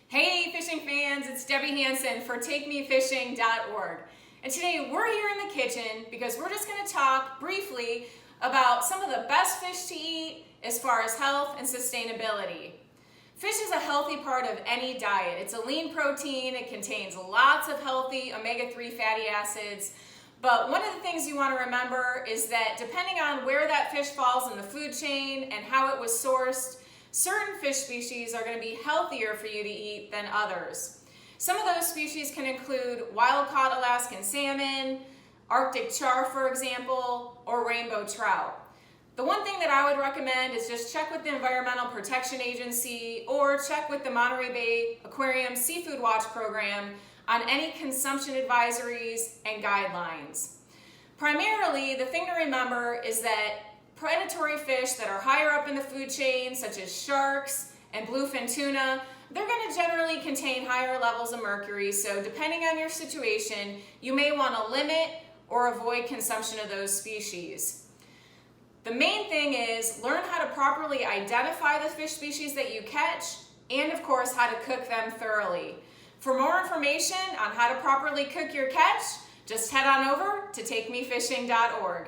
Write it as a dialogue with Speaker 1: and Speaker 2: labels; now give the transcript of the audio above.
Speaker 1: Hey fishing fans, it's Debbie Hansen for TakeMeFishing.org. And today we're here in the kitchen because we're just going to talk briefly about some of the best fish to eat as far as health and sustainability. Fish is a healthy part of any diet. It's a lean protein, it contains lots of healthy omega-3 fatty acids. But one of the things you want to remember is that depending on where that fish falls in the food chain and how it was sourced, certain fish species are going to be healthier for you to eat than others. Some of those species can include wild-caught Alaskan salmon, Arctic char, for example, or rainbow trout. The one thing that I would recommend is just check with the Environmental Protection Agency or check with the Monterey Bay Aquarium Seafood Watch program on any consumption advisories and guidelines. Primarily, the thing to remember is that predatory fish that are higher up in the food chain, such as sharks and bluefin tuna, they're going to generally contain higher levels of mercury, so depending on your situation, you may want to limit or avoid consumption of those species. The main thing is learn how to properly identify the fish species that you catch and, of course, how to cook them thoroughly. For more information on how to properly cook your catch, just head on over to TakeMeFishing.org.